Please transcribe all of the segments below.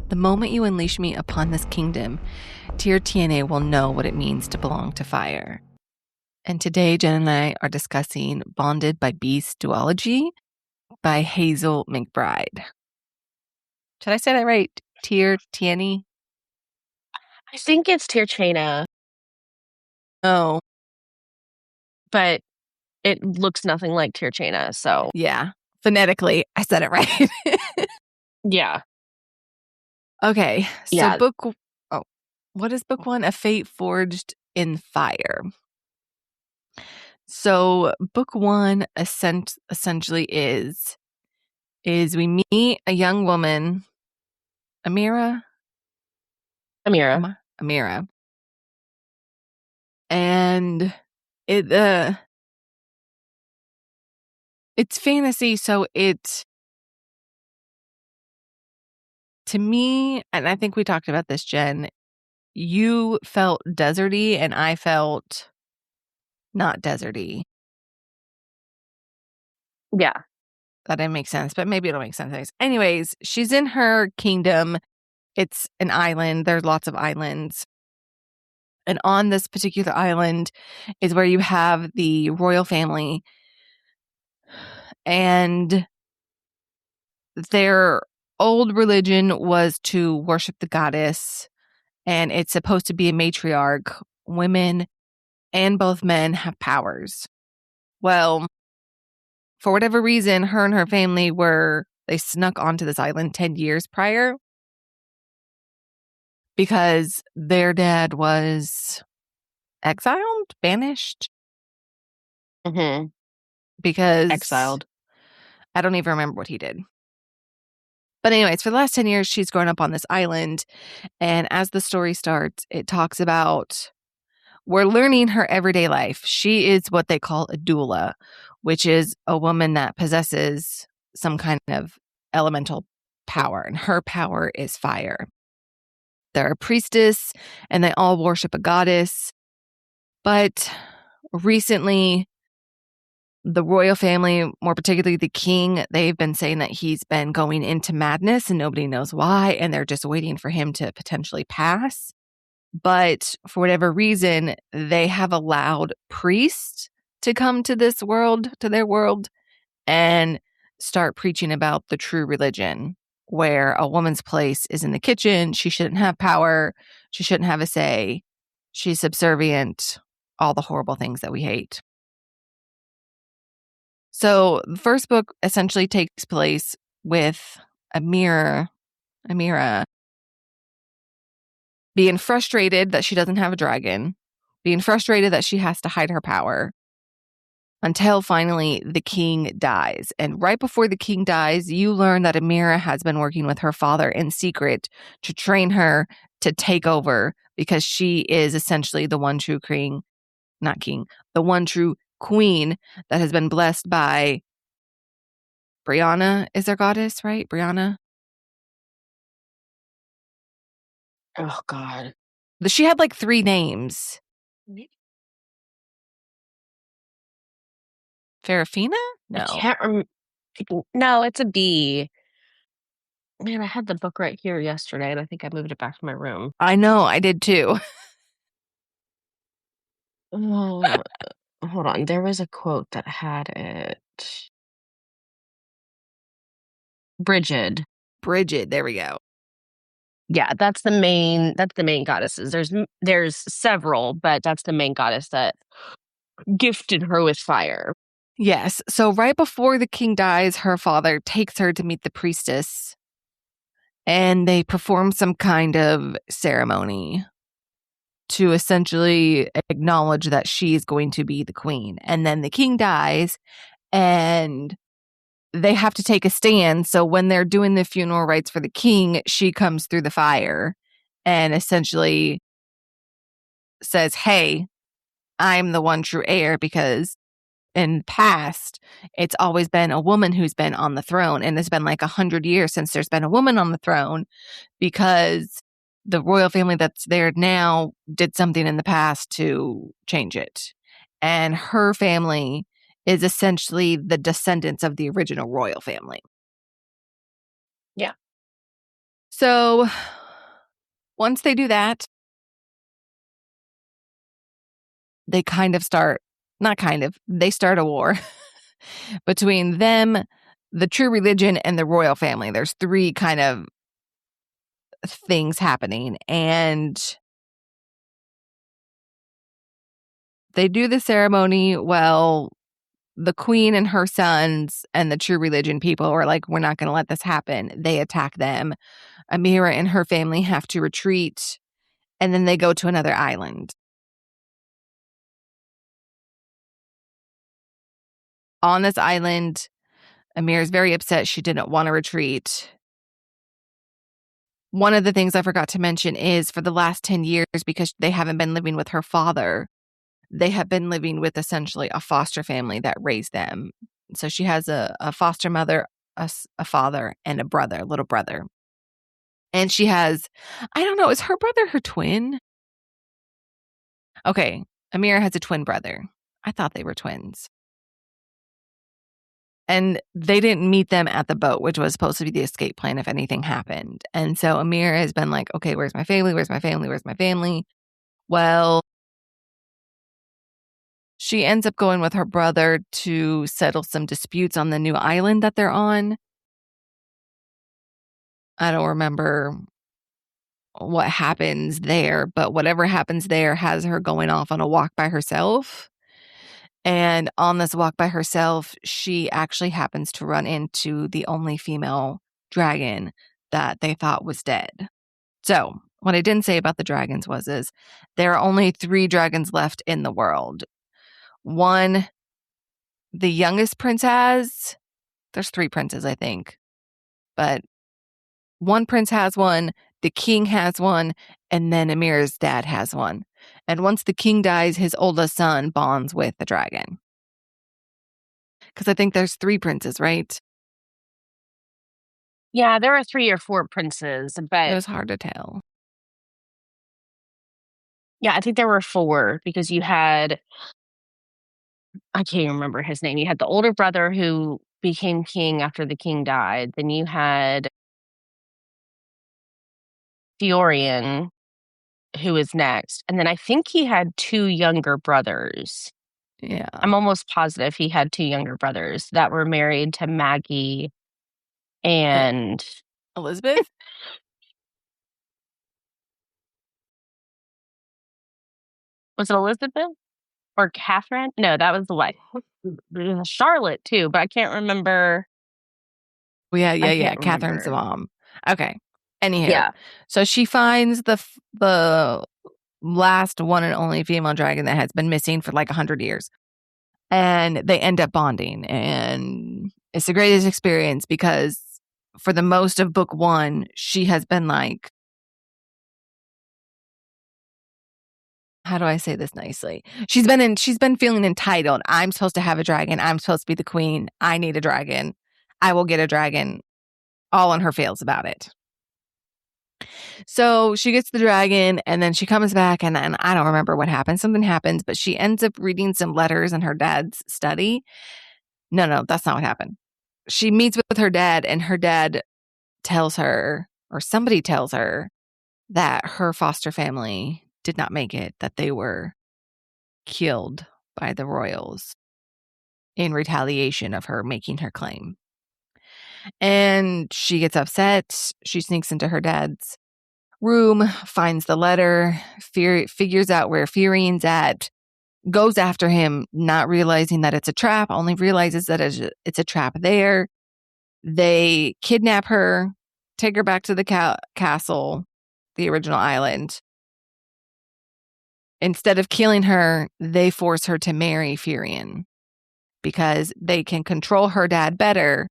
The moment you unleash me upon this kingdom, Tyr TNA will know what it means to belong to fire. And today, Jenn and I are discussing Bonded by Beast Duology by Hazel McBride. Should I say that right? Tyr TNA? I think it's Tirchana, Oh, but it looks nothing like Tirchana, so yeah. Phonetically, I said it right. yeah. Okay, so Yeah. what is book one? A Fate Forged in Fire. So book one essentially is we meet a young woman, Amira, Amira, and it's fantasy, so to me, and I think we talked about this, Jenn, you felt deserty and I felt not deserty. Yeah. That didn't make sense, but maybe it'll make sense. Anyways, she's in her kingdom. It's an island. There's lots of islands. And on this particular island is where you have the royal family. And their old religion was to worship the goddess. And it's supposed to be a matriarch. Women and both men have powers. Well, for whatever reason, her and her family they snuck onto this island 10 years prior because their dad was exiled, banished. Mm-hmm. Because Exiled. I don't even remember what he did. But anyways, for the last 10 years, she's grown up on this island. And as the story starts, it talks about we're learning her everyday life. She is what they call a doula, which is a woman that possesses some kind of elemental power. And her power is fire. They're a priestess and they all worship a goddess. But recently, the royal family, more particularly the king, they've been saying that he's been going into madness and nobody knows why. And they're just waiting for him to potentially pass. But for whatever reason, they have allowed priests to come to this world, to their world, and start preaching about the true religion, where a woman's place is in the kitchen. She shouldn't have power. She shouldn't have a say. She's subservient. All the horrible things that we hate. So the first book essentially takes place with Amira being frustrated that she doesn't have a dragon, being frustrated that she has to hide her power, until finally the king dies. And right before the king dies, you learn that Amira has been working with her father in secret to train her to take over because she is essentially the one true the one true queen that has been blessed by Brianna is their goddess, right? Brianna? Oh, God. She had like 3 names. Farafina? No. I can't remember. No, it's a B. Man, I had the book right here yesterday, and I think I moved it back to my room. I know, I did too. Oh, hold on. There was a quote that had it. Bridget. Bridget, there we go. Yeah, that's the main goddesses. There's several, but that's the main goddess that gifted her with fire. Yes. So right before the king dies, her father takes her to meet the priestess and they perform some kind of ceremony to essentially acknowledge that she is going to be the queen. And then the king dies and they have to take a stand. So when they're doing the funeral rites for the king, she comes through the fire and essentially says, "Hey, I'm the one true heir," because in past, it's always been a woman who's been on the throne. And it's been like 100 years since there's been a woman on the throne because the royal family that's there now did something in the past to change it. And her family is essentially the descendants of the original royal family. Yeah. So once they do that, they they start a war between them, the true religion, and the royal family. There's 3 kind of things happening, and they do the ceremony. Well, the queen and her sons and the true religion people are like, we're not going to let this happen. They attack them. Amira and her family have to retreat, and then they go to another island. On this island, Amira is very upset. She didn't want to retreat. One of the things I forgot to mention is for the last 10 years, because they haven't been living with her father, they have been living with essentially a foster family that raised them. So she has a foster mother, a father, and a little brother. And she has, I don't know, is her brother her twin? Okay, Amira has a twin brother. I thought they were twins. And they didn't meet them at the boat, which was supposed to be the escape plan if anything happened. And so Amira has been like, okay, where's my family? Where's my family? Where's my family? Well, she ends up going with her brother to settle some disputes on the new island that they're on. I don't remember what happens there, but whatever happens there has her going off on a walk by herself. And on this walk by herself, she actually happens to run into the only female dragon that they thought was dead. So, what I didn't say about the dragons is there are only 3 dragons left in the world. One, the youngest prince has, there's 3 princes, I think, but one prince has one, the king has one, and then Amira's dad has one. And once the king dies, his oldest son bonds with the dragon. Because I think there's 3 princes, right? Yeah, there are 3 or 4 princes, It but was hard to tell. yeah, I think there were 4 because you had I can't remember his name. You had the older brother who became king after the king died. Then you had Fiorian, who is next. And then I think he had 2 younger brothers. Yeah. I'm almost positive he had 2 younger brothers that were married to Maggie and Elizabeth? was it Elizabeth or Catherine? No, that was the wife. Charlotte too, but I can't remember. Well, yeah, I yeah, yeah. can't Catherine's the remember. mom. Okay. Anywho, Yeah. so she finds the last one and only female dragon that has been missing for like 100 years. And they end up bonding. And it's the greatest experience because for the most of book 1, she has been like, how do I say this nicely? She's been feeling entitled. I'm supposed to have a dragon. I'm supposed to be the queen. I need a dragon. I will get a dragon. All on her feels about it. So she gets the dragon and then she comes back and I don't remember what happens. Something happens, but she ends up reading some letters in her dad's study. No, that's not what happened. She meets with her dad and her dad tells her, or somebody tells her, that her foster family did not make it, that they were killed by the royals in retaliation of her making her claim. And she gets upset. She sneaks into her dad's room, finds the letter, figures out where Fiorian's at, goes after him, not realizing that it's a trap, only realizes that it's a trap there. They kidnap her, take her back to the castle, the original island. Instead of killing her, they force her to marry Fiorian because they can control her dad better.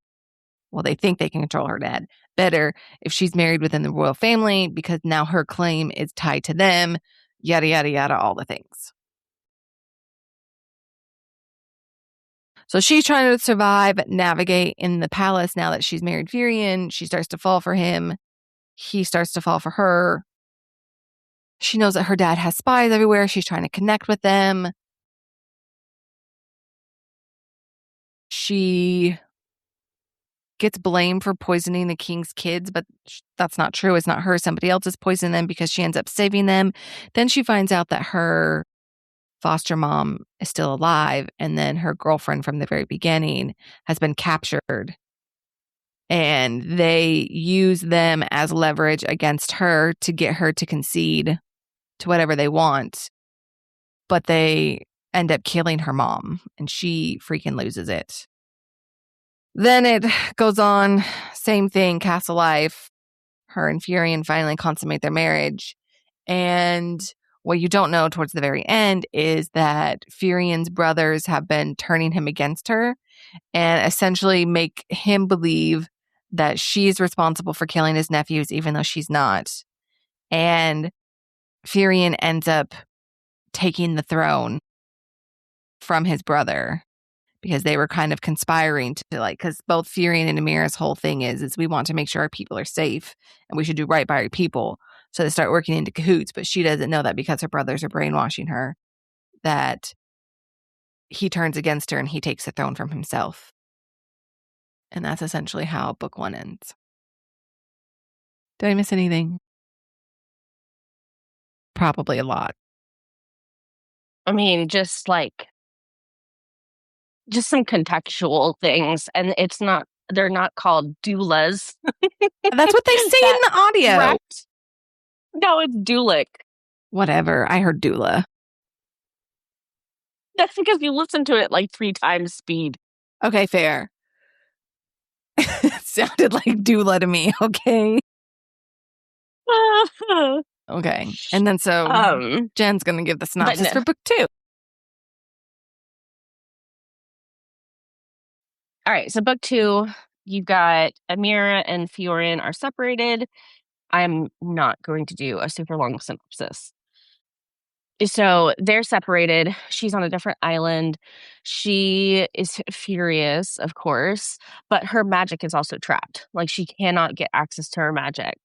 Well, they think they can control her dad better if she's married within the royal family because now her claim is tied to them, yada, yada, yada, all the things. So she's trying to survive, navigate in the palace now that she's married Fiorian. She starts to fall for him. He starts to fall for her. She knows that her dad has spies everywhere. She's trying to connect with them. She gets blamed for poisoning the king's kids, but that's not true. It's not her. Somebody else has poisoned them because she ends up saving them. Then she finds out that her foster mom is still alive, and then her girlfriend from the very beginning has been captured. And they use them as leverage against her to get her to concede to whatever they want. But they end up killing her mom, and she freaking loses it. Then it goes on, same thing, castle life. Her and Furion finally consummate their marriage. And what you don't know towards the very end is that Furion's brothers have been turning him against her and essentially make him believe that she's responsible for killing his nephews, even though she's not. And Furion ends up taking the throne from his brother because they were kind of conspiring to because both Furion and Amira's whole thing is we want to make sure our people are safe and we should do right by our people. So they start working into cahoots, but she doesn't know that because her brothers are brainwashing her, that he turns against her and he takes the throne from himself. And that's essentially how book 1 ends. Did I miss anything? Probably a lot. I mean, just some contextual things. And they're not called doulas. That's what they say in the audio. Correct? No, it's doulic. Whatever. I heard doula. That's because you listen to it like 3 times speed. Okay, fair. It sounded like doula to me, okay? Okay. And then so Jen's going to give the synopsis for book 2. All right, so book 2, you've got Amira and Furion are separated. I'm not going to do a super long synopsis. So they're separated. She's on a different island. She is furious, of course, but her magic is also trapped. Like, she cannot get access to her magic.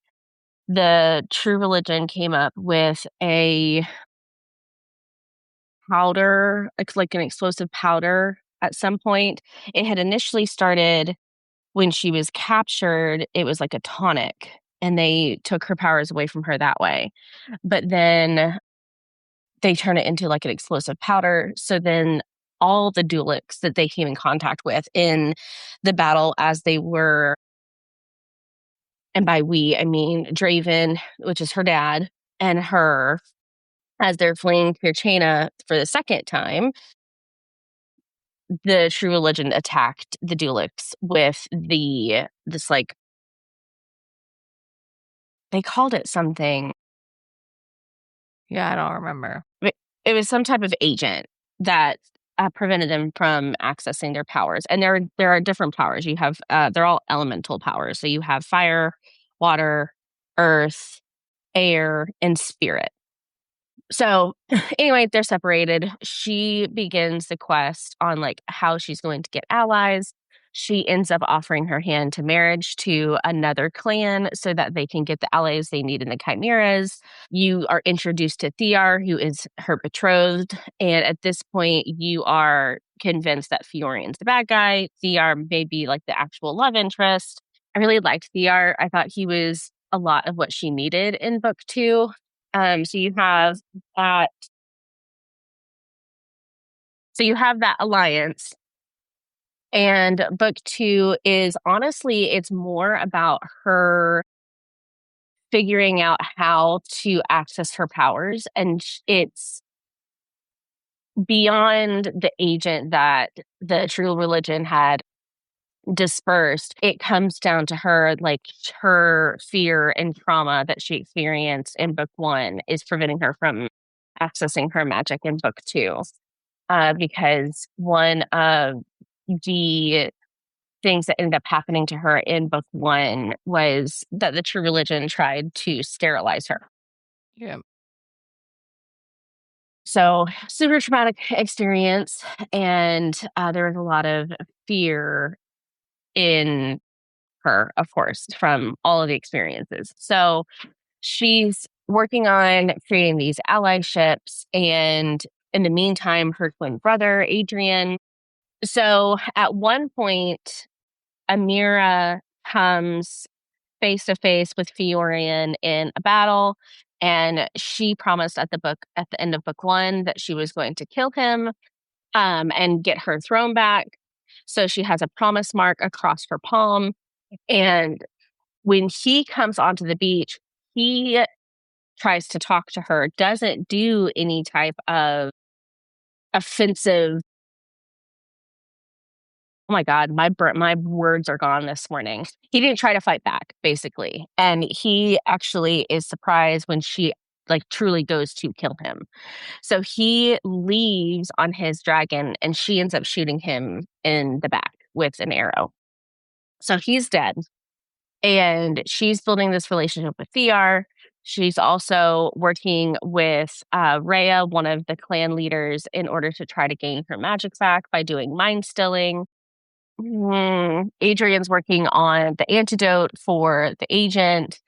The True Religion came up with a powder, like an explosive powder at some point. It had initially started when she was captured. It was like a tonic, and they took her powers away from her that way. But then they turn it into like an explosive powder. So then all the Duolics that they came in contact with in the battle as they were, and by we, I mean Draven, which is her dad, and her, as they're fleeing Kirchena for the second time, the True Religion attacked the Duolics with this like, they called it something. Yeah, I don't remember. It was some type of agent that prevented them from accessing their powers. And there are different powers. You have they're all elemental powers. So you have fire, water, earth, air, and spirit. So anyway, they're separated. She begins the quest on like how she's going to get allies. She ends up offering her hand to marriage to another clan so that they can get the allies they need in the chimeras. You are introduced to Thear, who is her betrothed. And at this point, you are convinced that Fiorion's the bad guy. Thear may be like the actual love interest. I really liked Thear. I thought he was a lot of what she needed in book 2. So you have that. So you have that alliance. And book 2 is honestly, it's more about her figuring out how to access her powers. And it's beyond the agent that the True Religion had dispersed. It comes down to her, like her fear and trauma that she experienced in book 1 is preventing her from accessing her magic in book 2. Because one of the things that ended up happening to her in book 1 was that the True Religion tried to sterilize her. Yeah. So super traumatic experience. And there was a lot of fear in her, of course, from all of the experiences. So she's working on creating these allyships. And in the meantime, her twin brother, Adrian. So at one point, Amira comes face to face with Fiorian in a battle, and she promised at the end of book 1 that she was going to kill him, and get her throne back. So she has a promise mark across her palm, and when he comes onto the beach, he tries to talk to her, doesn't do any type of offensive. Oh my God, my words are gone this morning. He didn't try to fight back, basically. And he actually is surprised when she like truly goes to kill him. So he leaves on his dragon and she ends up shooting him in the back with an arrow. So he's dead. And she's building this relationship with Thear. She's also working with Rhea, one of the clan leaders, in order to try to gain her magic back by doing mind stilling. Adrian's working on the antidote for the agent.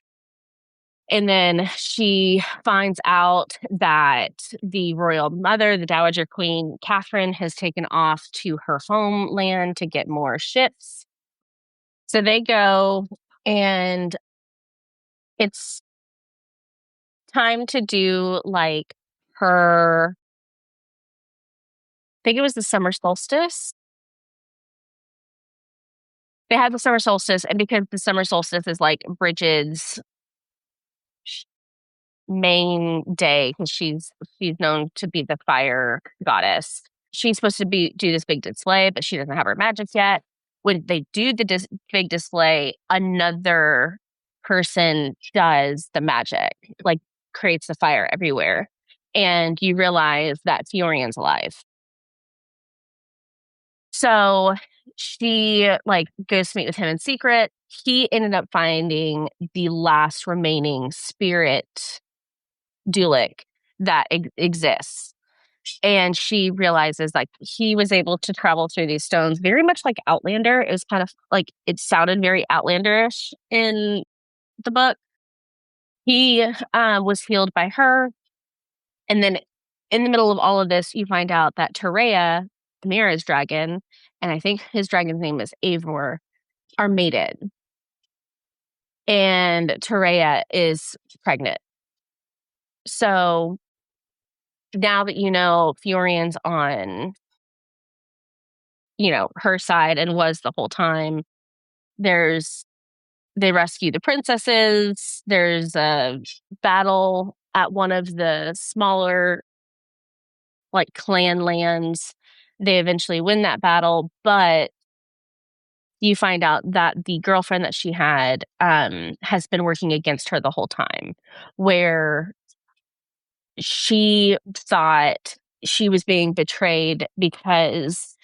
And then she finds out that the royal mother, the Dowager Queen, Catherine, has taken off to her homeland to get more ships. So they go, and it's time to do like her, I think it was the summer solstice. They had the summer solstice, and because the summer solstice is like Bridget's main day, because she's known to be the fire goddess. She's supposed to do this big display, but she doesn't have her magic yet. When they do the big display, another person does the magic, like creates the fire everywhere, and you realize that Fiorian's alive. So she like goes to meet with him in secret. He ended up finding the last remaining spirit Dulik that exists. And she realizes like he was able to travel through these stones very much like Outlander. It was kind of like it sounded very Outlanderish in the book. He was healed by her. And then in the middle of all of this, you find out that Terea, Amira's dragon, and I think his dragon's name is Avor, are mated. And Terea is pregnant. So now that you know Fiorian's on, her side and was the whole time, they rescue the princesses. There's a battle at one of the smaller like clan lands. They eventually win that battle, but you find out that the girlfriend that she had has been working against her the whole time, where she thought she was being betrayed because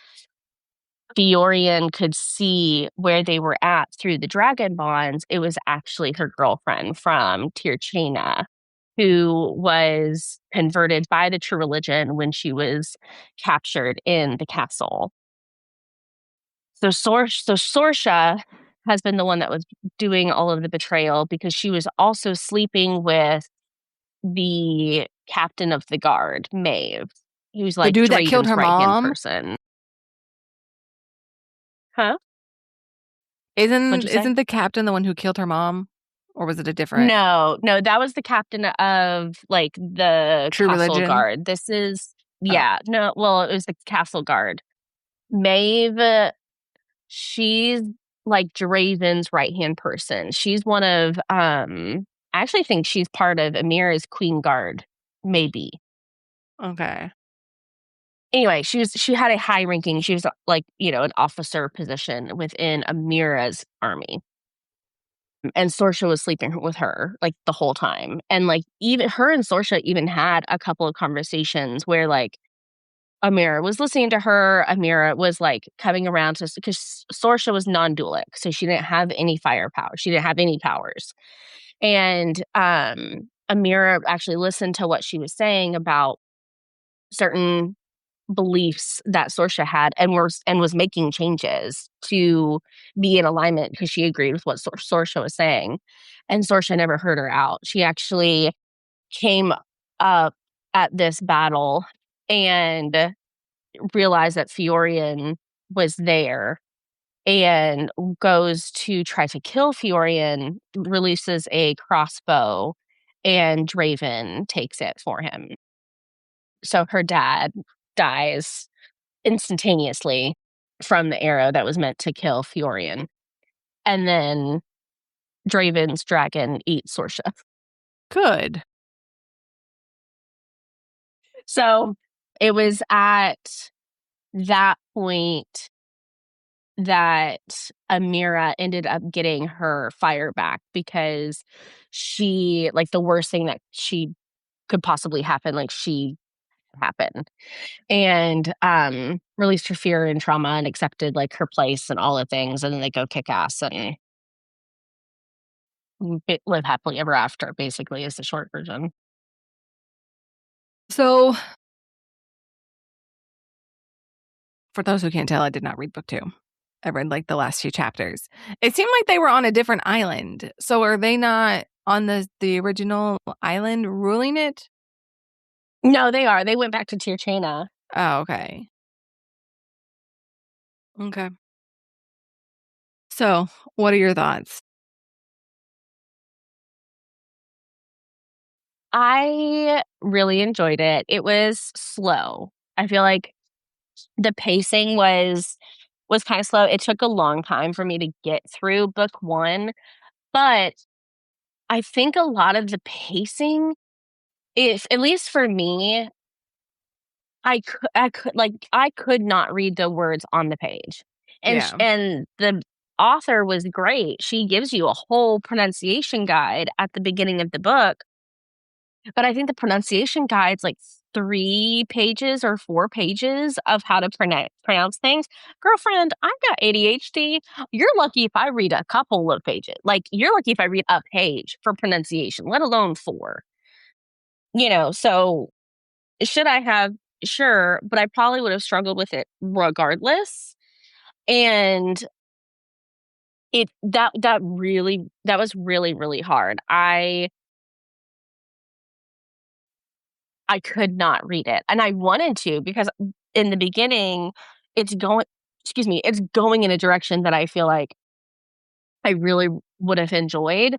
Fiorian could see where they were at through the dragon bonds. It was actually her girlfriend from Tirchina, who was converted by the true religion when she was captured in the castle. So Sorsha has been the one that was doing all of the betrayal because she was also sleeping with the captain of the guard, Maeve, who's The like dude that killed Draven's her right-hand mom? person. Huh? What'd Isn't you say? isn't the captain the one who killed her mom? Or was it a different No, that was the captain of like the True castle Religion? guard. This is, Oh. yeah, no, well, it was the castle guard. Maeve, she's like Draven's right-hand person. She's one of I actually think she's part of Amira's queen guard, maybe. Okay. Anyway, she had a high ranking. She was like, an officer position within Amira's army. And Sorsha was sleeping with her like the whole time. And like even her and Sorsha even had a couple of conversations where like Amira was listening to her. Amira was like coming around to, because Sorsha was non-dualic, so she didn't have any firepower. She didn't have any powers. And Amira actually listened to what she was saying about certain beliefs that Sorsha had, and was making changes to be in alignment because she agreed with what Sorsha was saying. And Sorsha never heard her out. She actually came up at this battle and realized that Fiorian was there and goes to try to kill Fiorian, releases a crossbow, and Draven takes it for him. So her dad dies instantaneously from the arrow that was meant to kill Fiorian. And then Draven's dragon eats Sorsha. Good. So it was at that point that Amira ended up getting her fire back, because she, like, the worst thing that she could possibly happen, like, she happened. And released her fear and trauma and accepted, like, her place and all the things, and then they go kick ass and live happily ever after, basically, is the short version. So, for those who can't tell, I did not read book 2. I read, like, the last few chapters. It seemed like they were on a different island. So are they not on the original island ruling it? No, they are. They went back to Tirchana. Oh, okay. Okay. So, what are your thoughts? I really enjoyed it. It was slow. I feel like the pacing was kind of slow. It took a long time for me to get through book 1, but I think a lot of the pacing, if at least for me, I could not read the words on the page. And Yeah. and the author was great. She gives you a whole pronunciation guide at the beginning of the book, but I think the pronunciation guide's like 3 pages or 4 pages of how to pronounce things. Girlfriend, I've got ADHD. You're lucky if I read a couple of pages. Like, you're lucky if I read a page for pronunciation, let alone 4. So should I have? Sure, but I probably would have struggled with it regardless. And that was really, really hard. I could not read it, and I wanted to, because in the beginning, it's going it's going in a direction that I feel like I really would have enjoyed,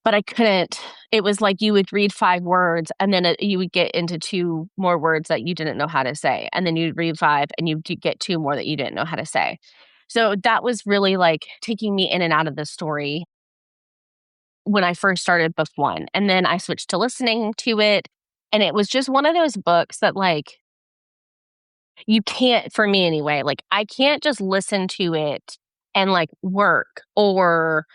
but I couldn't. It was like you would read 5 words, and then you would get into 2 more words that you didn't know how to say, and then you'd read 5, and you'd get 2 more that you didn't know how to say. So that was really, like, taking me in and out of the story when I first started book 1, and then I switched to listening to it, and it was just one of those books that, like, you can't, for me anyway, like, I can't just listen to it and, like, work or,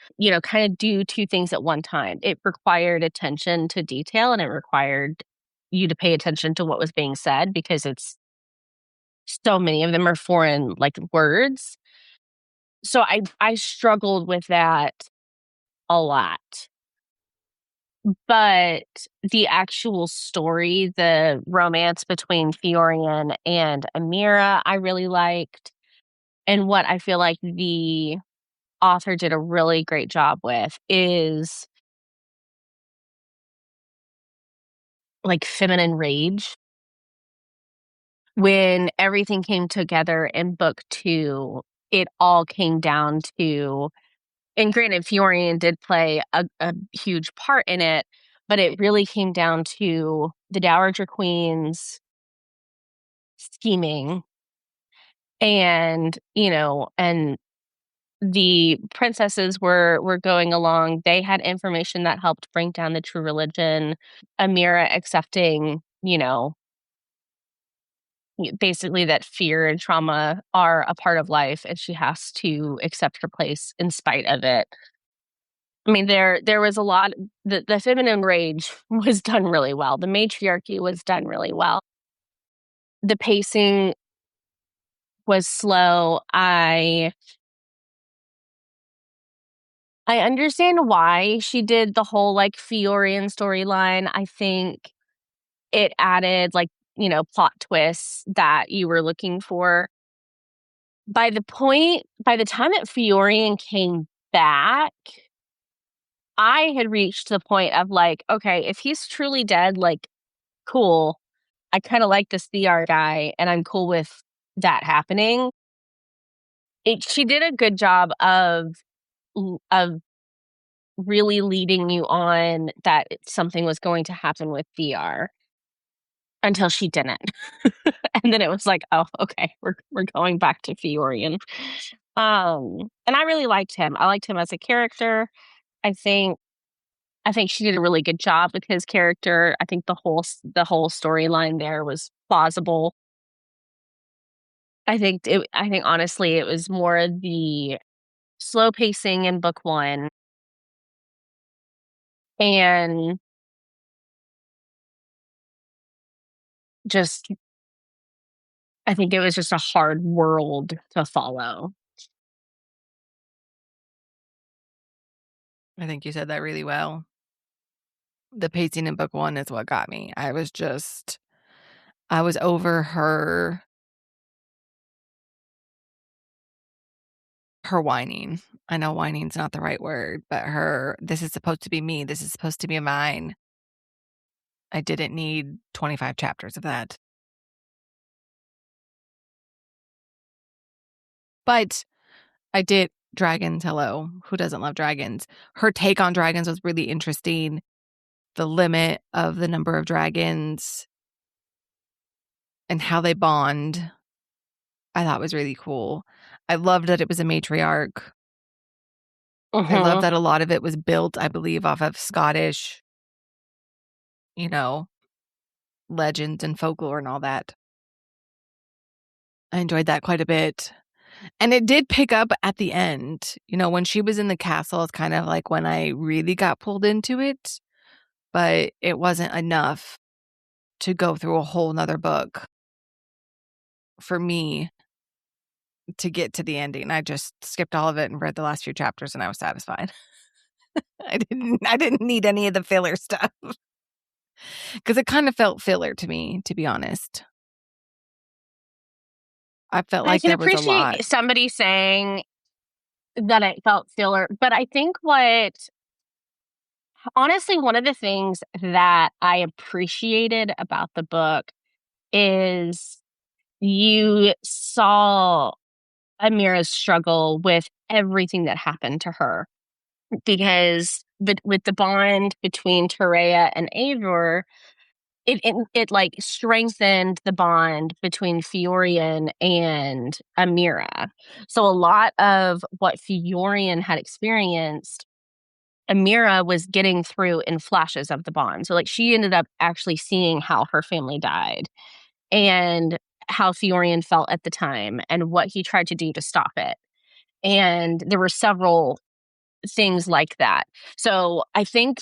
kind of do 2 things at one time. It required attention to detail, and it required you to pay attention to what was being said, because it's so many of them are foreign, like, words. So I struggled with that a lot. But the actual story, the romance between Fiorian and Amira, I really liked. And what I feel like the author did a really great job with is, like, feminine rage. When everything came together in book 2, it all came down to, and granted, Fiorian did play a huge part in it, but it really came down to the Dowager Queen's scheming, and, and the princesses were going along. They had information that helped bring down the true religion. Amira accepting, basically that fear and trauma are a part of life, and she has to accept her place in spite of it. I mean, there was a lot. The feminine rage was done really well. The matriarchy was done really well. The pacing was slow. I understand why she did the whole, like, Fiorian storyline. I think it added, like, plot twists that you were looking for. By the time that Fiorian came back, I had reached the point of, like, okay, if he's truly dead, like, cool. I kinda like this Thear guy, and I'm cool with that happening. she did a good job of really leading you on that something was going to happen with VR until she didn't. And then it was like, oh, okay, we're going back to Fiorian. And I really liked him. I liked him as a character. I think I think she did a really good job with his character. I think the whole storyline there was plausible. I think honestly it was more the slow pacing in book 1 and just I think it was just a hard world to follow. I think you said that really well. The pacing in book 1 is what got me. I was over her whining. I know whining's not the right word, but this is supposed to be me. This is supposed to be mine. I didn't need 25 chapters of that. But I did dragons. Hello. Who doesn't love dragons? Her take on dragons was really interesting. The limit of the number of dragons and how they bond, I thought was really cool. I loved that it was a matriarch. I love Mhm. that a lot of it was built, I believe, off of Scottish, you know, legends and folklore and all that. I enjoyed that quite a bit. And it did pick up at the end. When she was in the castle, it's kind of like when I really got pulled into it, but it wasn't enough to go through a whole nother book for me to get to the ending. I just skipped all of it and read the last few chapters and I was satisfied. I didn't need any of the filler stuff because it kind of felt filler to me, to be honest. I felt I like can there was a appreciate lot. somebody saying that it felt filler, but I think honestly, one of the things that I appreciated about the book is you saw Amira's struggle with everything that happened to her because with the bond between Terea and Eivor, it like strengthened the bond between Fiorian and Amira. So a lot of what Fiorian had experienced, Amira was getting through in flashes of the bond. So like she ended up actually seeing how her family died and how Fiorian felt at the time and what he tried to do to stop it. And there were several things like that. So I think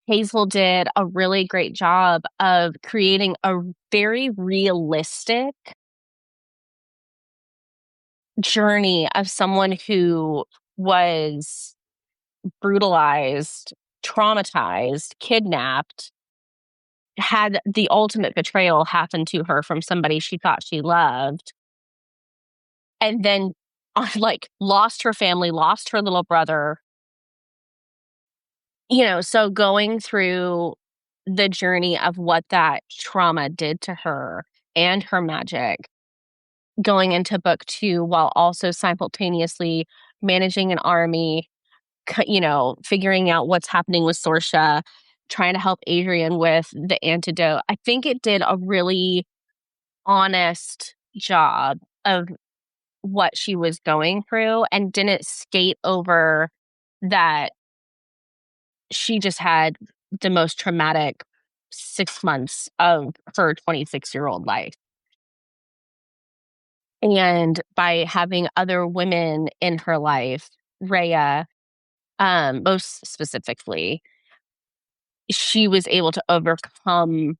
Hazel did a really great job of creating a very realistic journey of someone who was brutalized, traumatized, kidnapped, had the ultimate betrayal happen to her from somebody she thought she loved, and then like lost her family, lost her little brother. So going through the journey of what that trauma did to her and her magic, going into book 2 while also simultaneously managing an army, figuring out what's happening with Sorsha, trying to help Adrian with the antidote. I think it did a really honest job of what she was going through and didn't skate over that she just had the most traumatic 6 months of her 26-year-old life. And by having other women in her life, Rhea, most specifically, she was able to overcome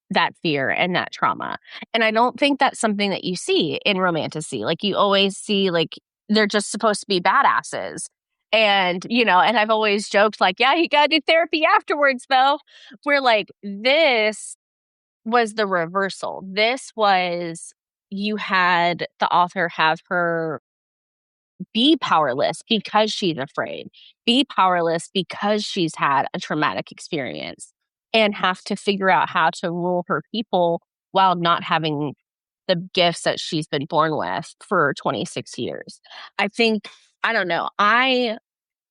that fear and that trauma. And I don't think that's something that you see in romantasy. Like you always see like they're just supposed to be badasses. And I've always joked like, yeah, you got to do therapy afterwards though. Where like this was the reversal. This was you had the author have her be powerless because she's afraid, be powerless because she's had a traumatic experience, and have to figure out how to rule her people while not having the gifts that she's been born with for 26 years. I think, I don't know, I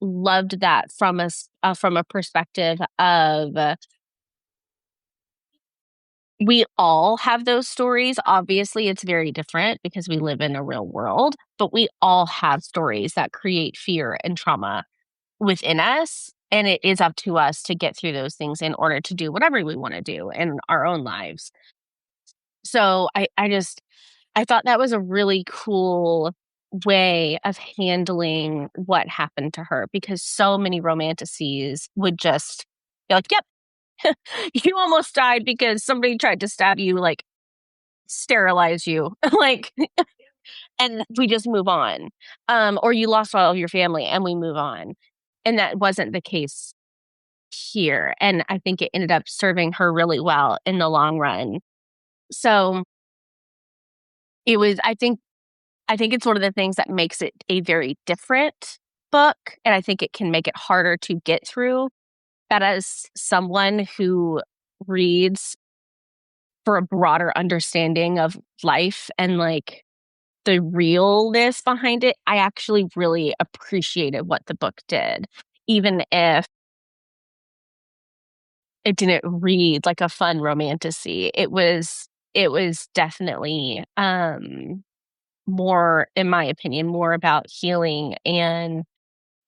loved that from a perspective of we all have those stories. Obviously, it's very different because we live in a real world, but we all have stories that create fear and trauma within us. And it is up to us to get through those things in order to do whatever we want to do in our own lives. So I thought that was a really cool way of handling what happened to her, because so many romanticies would just be like, yep, you almost died because somebody tried to stab you, like sterilize you, like, and we just move on. Or you lost all of your family and we move on. And that wasn't the case here. And I think it ended up serving her really well in the long run. So it was, I think it's one of the things that makes it a very different book. And I think it can make it harder to get through. That as someone who reads for a broader understanding of life and like the realness behind it, I actually really appreciated what the book did, even if it didn't read like a fun romantasy. It was definitely more, in my opinion, more about healing and,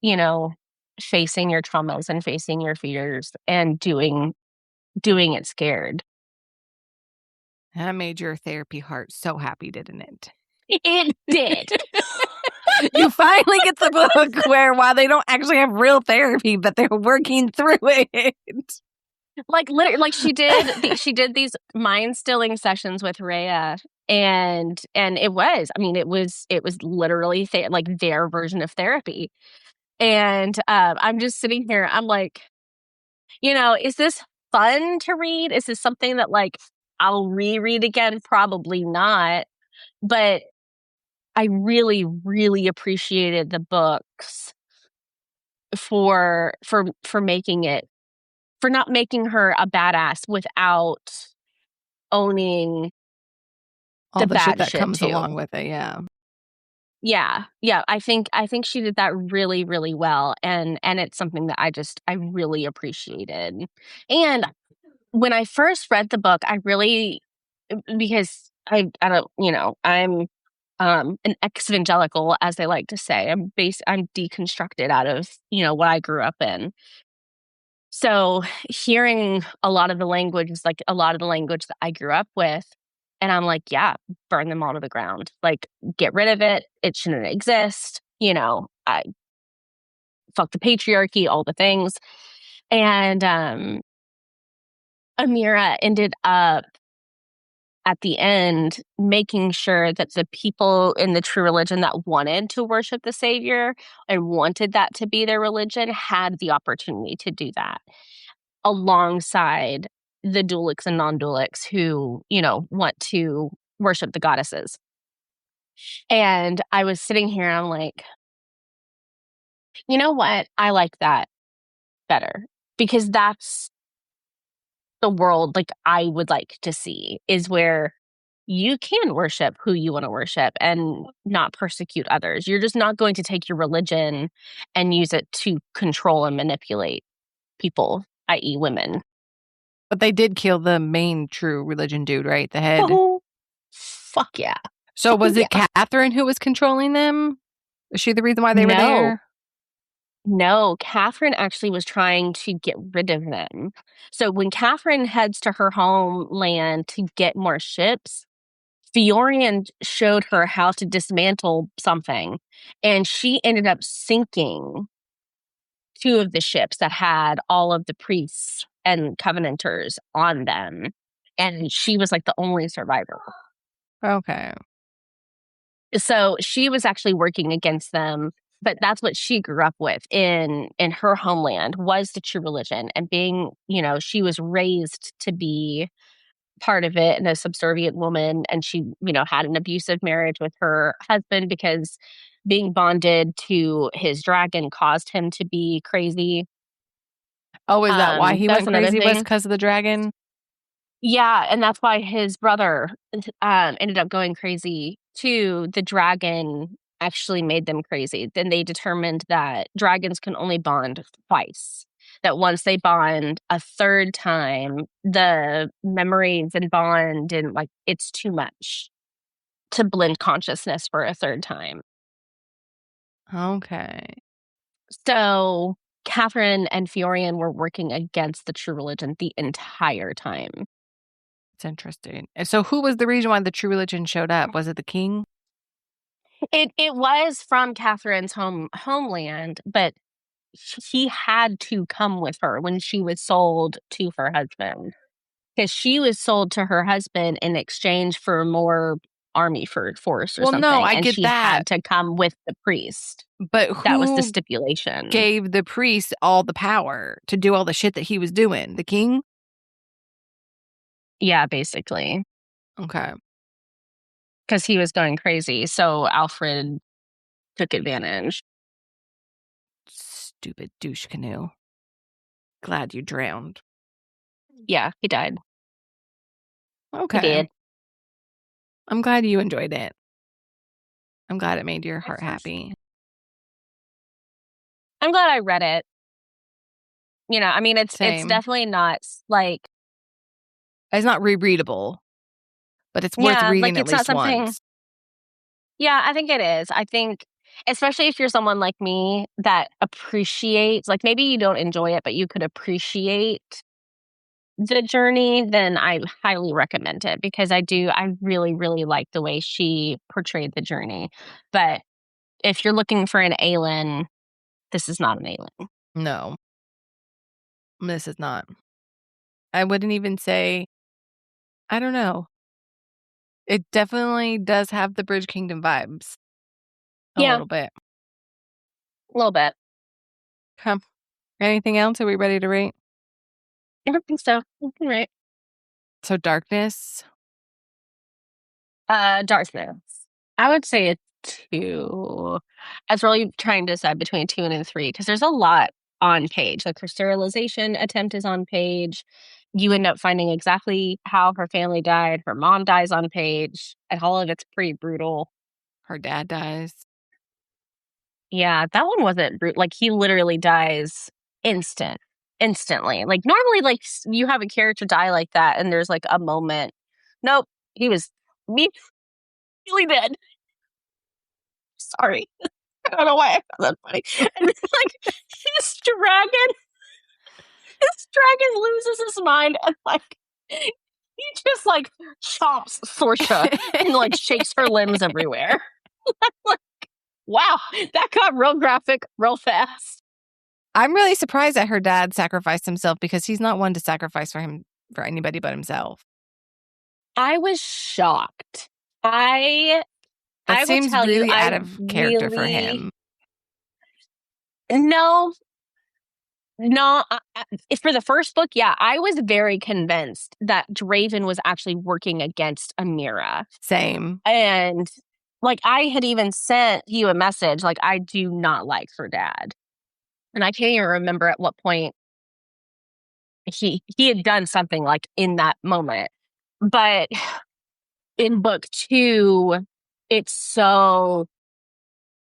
you know, facing your traumas and facing your fears and doing it scared. That made your therapy heart so happy, didn't it? It did. You finally get the book where, while they don't actually have real therapy, but they're working through it. Like literally, like she did these mind stilling sessions with Rhea, and it was, I mean, it was literally like their version of therapy. And I'm just sitting here, I'm like, is this fun to read? Is this something that like I'll reread again? Probably not. But I really, really appreciated the books for making it, for not making her a badass without owning All the the shit bad that shit comes too. along with it, yeah. Yeah. Yeah. I think she did that really, really well. And it's something that I really appreciated. And when I first read the book, I really, because I don't, I'm an ex-evangelical, as they like to say. I'm deconstructed out of, what I grew up in. So hearing a lot of the language is like a lot of the language that I grew up with. And I'm like, yeah, burn them all to the ground. Like, get rid of it. It shouldn't exist. I fuck the patriarchy, all the things. And Amira ended up at the end making sure that the people in the true religion that wanted to worship the Savior and wanted that to be their religion had the opportunity to do that, alongside the dualics and non-dualics who, want to worship the goddesses. And I was sitting here and I'm like, you know what? I like that better, because that's the world like I would like to see, is where you can worship who you want to worship and not persecute others. You're just not going to take your religion and use it to control and manipulate people, i.e. women. But they did kill the main true religion dude, right? The head. Oh, fuck yeah. So was it Yeah. Catherine who was controlling them? Is she the reason why they were No, there? no. Catherine actually was trying to get rid of them. So when Catherine heads to her homeland to get more ships, Fiorian showed her how to dismantle something, and she ended up sinking two of the ships that had all of the priests and covenanters on them. And she was like the only survivor. Okay. So she was actually working against them, but that's what she grew up with in her homeland, was the true religion. And being, she was raised to be part of it and a subservient woman. And she, had an abusive marriage with her husband because being bonded to his dragon caused him to be crazy. Oh, is that why he That's went another crazy, was thing. because of the dragon? Yeah, and that's why his brother ended up going crazy too. The dragon actually made them crazy. Then they determined that dragons can only bond twice. That once they bond a third time, the memories and bond and like it's too much to blend consciousness for a third time. Okay. So Catherine and Fiorian were working against the true religion the entire time. It's interesting. And so who was the reason why the true religion showed up? Was it the king? It was from Catherine's homeland, but he had to come with her when she was sold to her husband. Because she was sold to her husband in exchange for more army force or Well, no, something, I and get she that. had to come with the priest. But That was the who stipulation. gave the priest all the power to do all the shit that he was doing? The king? Yeah, basically. Okay. Because he was going crazy. So Alfred took advantage. Stupid douche canoe. Glad you drowned. Yeah, he died. He Okay. did. I'm glad you enjoyed it. I'm glad it made your heart happy. I'm glad I read it. You know, I mean, it's Same. definitely not like, It's not rereadable, but it's worth yeah, reading like at it's not least something. once. Yeah, I think it is. I think, especially if you're someone like me that appreciates, like maybe you don't enjoy it, but you could appreciate the journey, then I highly recommend it because I really, really like the way she portrayed the journey. But if you're looking for an Aelin, this is not an Aelin. No, this is not. I wouldn't even say, I don't know. It definitely does have the Bridge Kingdom vibes. A Yeah, little bit. a little bit. Huh. Anything else? Are we ready to rate? I don't think so. Right. So, Darkness. Darkness. I would say a 2. I was really trying to decide between 2 and a 3 because there's a lot on page. Like her sterilization attempt is on page. You end up finding exactly how her family died. Her mom dies on page, and all of it's pretty brutal. Her dad dies. Yeah, that one wasn't brutal. Like he literally dies instantly. Like normally, like you have a character die like that, and there's like a moment. Nope, he was immediately dead. Sorry. I don't know why I found that funny. And then, like this dragon loses his mind and like he just like chops Sorsha and like shakes her limbs everywhere. Like, wow, that got real graphic real fast. I'm really surprised that her dad sacrificed himself because he's not one to sacrifice for anybody but himself. I was shocked. I That I will seems tell you, really I out of character for really him. no, no. For the first book, yeah, I was very convinced that Draven was actually working against Amira. Same. And like I had even sent you a message like I do not like her dad. And I can't even remember at what point he had done something like in that moment. But in book 2, it's so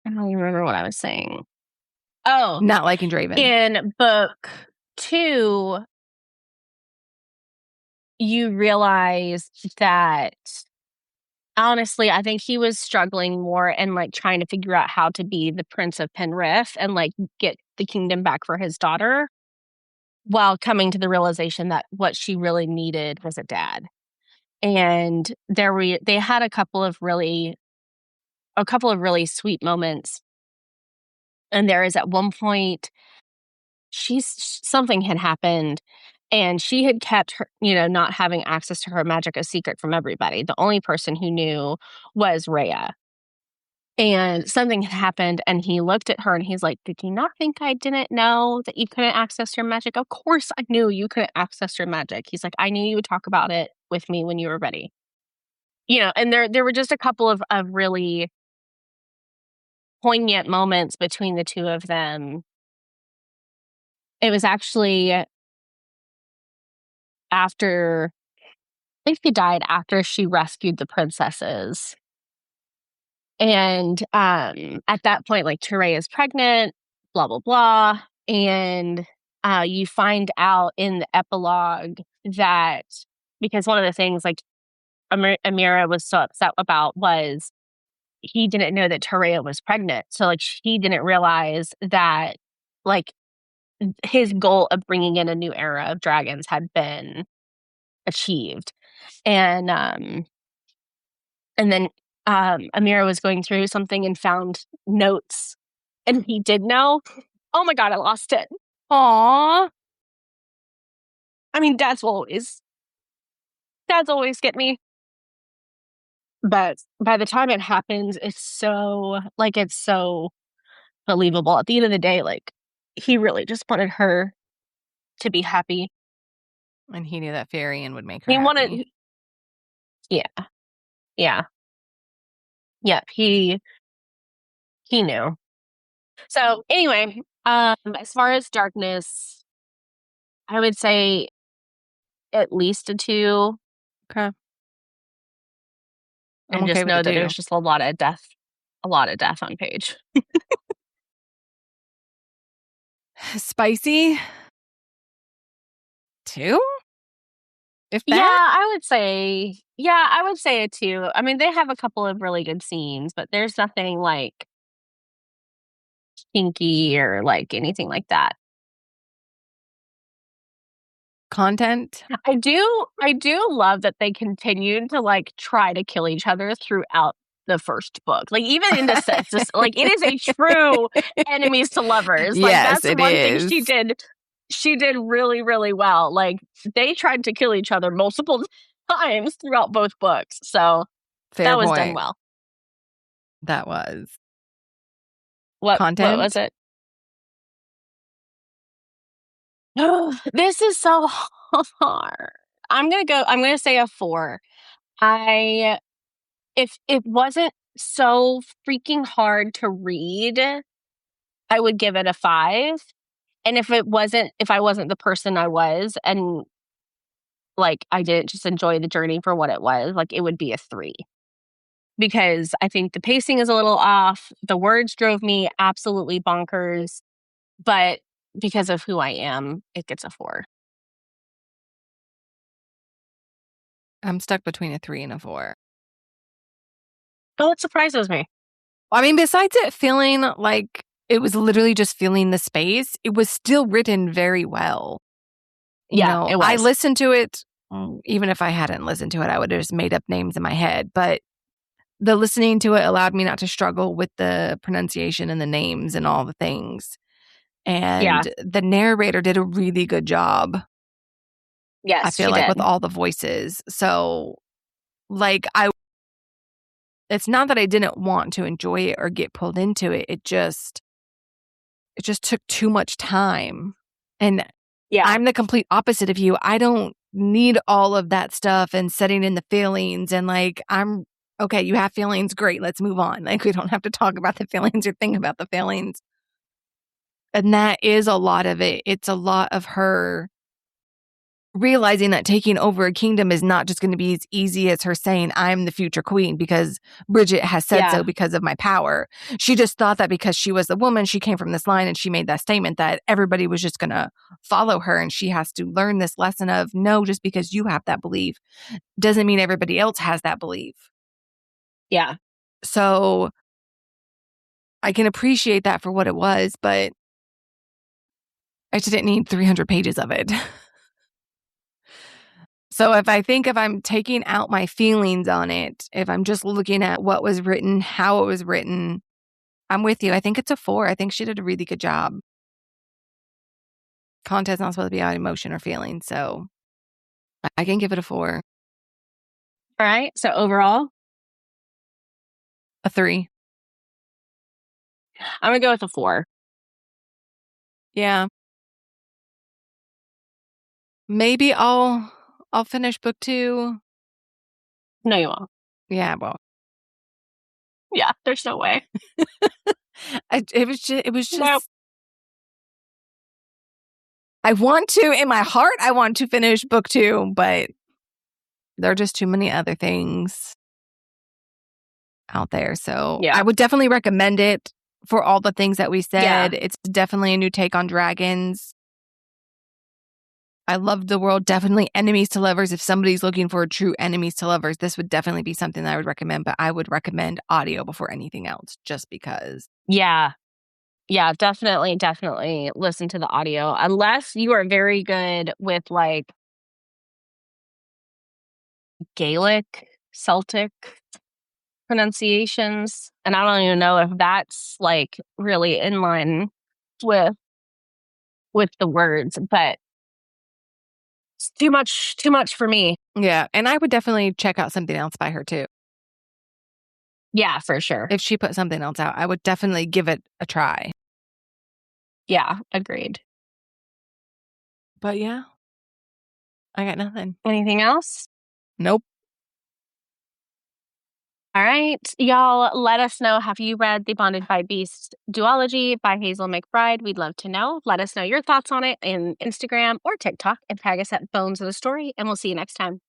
I don't even remember what I was saying. Oh, Not liking Draven. in book 2, you realize that honestly, I think he was struggling more and, like, trying to figure out how to be the Prince of Penrith and, like, get the kingdom back for his daughter, while coming to the realization that what she really needed was a dad. And they had a couple of really sweet moments, and there is at one point, something had happened, and she had kept her not having access to her magic a secret from everybody. The only person who knew was Rhea. And something had happened, and he looked at her and he's like, "Did you not think I didn't know that you couldn't access your magic? Of course I knew you couldn't access your magic." He's like, "I knew you would talk about it with me when you were ready." And there were just a couple of really poignant moments between the two of them. It was actually after think she died after she rescued the princesses. And at that point, like, Teray is pregnant, blah, blah, blah. And you find out in the epilogue that, because one of the things, like, Amira was so upset about was he didn't know that Teray was pregnant. So, like, she didn't realize that, like, his goal of bringing in a new era of dragons had been achieved. And then Amira was going through something and found notes, and he did know. Oh my God, I lost it. Aww. I mean, dads always get me. But by the time it happens, it's so believable. At the end of the day, like, he really just wanted her to be happy. And he knew that Farian would make her He happy. wanted, yeah. Yep, he knew. So anyway, as far as darkness, I would say at least a 2. Okay. I'm And okay just with know the that 2. there's just a lot of death on page. Spicy? 2? If that? I would say a 2. I mean, they have a couple of really good scenes, but there's nothing like kinky or like anything like that. Content? I do love that they continued to like try to kill each other throughout the first book. Like, even in the sense, like, it is a true enemies to lovers. Like, Yes, that's it one thing is. she did really, really well. Like, they tried to kill each other multiple times throughout both books. So Fair that was point. done well. That was. What Content? was it? This is so hard. I'm gonna say a 4. If it wasn't so freaking hard to read, I would give it a 5. And if I wasn't the person I was, and like, I didn't just enjoy the journey for what it was, like, it would be a 3. Because I think the pacing is a little off. The words drove me absolutely bonkers. But because of who I am, it gets a 4. I'm stuck between a 3 and a 4. Oh, it surprises me. I mean, besides it feeling like it was literally just filling the space, it was still written very well. You know, it was. I listened to it, even if I hadn't listened to it, I would have just made up names in my head. But the listening to it allowed me not to struggle with the pronunciation and the names and all the things. And the narrator did a really good job. Yes, I feel like with all the voices. So, like, it's not that I didn't want to enjoy it or get pulled into it. It just took too much time. And I'm the complete opposite of you. I don't need all of that stuff and setting in the feelings and like, I'm okay, you have feelings, great, let's move on. Like, we don't have to talk about the feelings or think about the feelings. And that is a lot of it. It's a lot of her realizing that taking over a kingdom is not just going to be as easy as her saying, I'm the future queen because Bridget has said so because of my power. She just thought that because she was the woman, she came from this line and she made that statement that everybody was just going to follow her. And she has to learn this lesson of, no, just because you have that belief doesn't mean everybody else has that belief. Yeah. So I can appreciate that for what it was, but I just didn't need 300 pages of it. So if I'm taking out my feelings on it, if I'm just looking at what was written, how it was written, I'm with you. I think it's a 4. I think she did a really good job. Content's not supposed to be about emotion or feeling, so I can give it a 4. All right. So overall, a 3. I'm going to go with a 4. Yeah. Maybe I'll finish book 2. No, you won't. Yeah, well. Yeah, there's no way. It was just Nope. I want to, in my heart, I want to finish book 2, but There are just too many other things out there. So Yeah. I would definitely recommend it for all the things that we said. Yeah. It's definitely a new take on dragons. I love the world. Definitely enemies to lovers. If somebody's looking for true enemies to lovers, this would definitely be something that I would recommend. But I would recommend audio before anything else, just because. Yeah. Yeah, definitely listen to the audio. Unless you are very good with like Gaelic, Celtic pronunciations. And I don't even know if that's like really in line with the words, but it's too much for me. Yeah. And I would definitely check out something else by her too. Yeah, for sure. If she put something else out, I would definitely give it a try. Yeah, agreed. But yeah, I got nothing. Anything else? Nope. All right, y'all, let us know. Have you read the Bonded by Beast duology by Hazel McBride? We'd love to know. Let us know your thoughts on it in Instagram or TikTok and tag us at Bones of the Story, and we'll see you next time.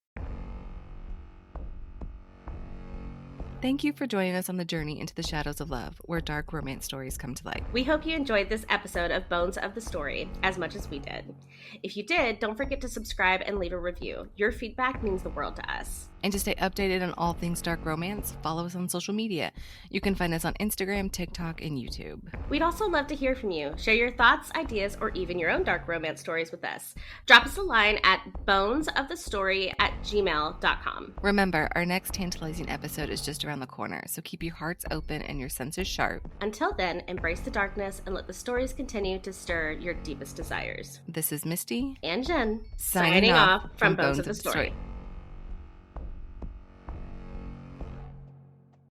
Thank you for joining us on the journey into the shadows of love, where dark romance stories come to light. We hope you enjoyed this episode of Bones of the Story as much as we did. If you did, don't forget to subscribe and leave a review. Your feedback means the world to us. And to stay updated on all things dark romance, follow us on social media. You can find us on Instagram, TikTok, and YouTube. We'd also love to hear from you. Share your thoughts, ideas, or even your own dark romance stories with us. Drop us a line at bonesofthestory@gmail.com. Remember, our next tantalizing episode is just around the corner, so keep your hearts open and your senses sharp. Until then, embrace the darkness and let the stories continue to stir your deepest desires. This is Misty and Jenn, signing off from Bones of the Story.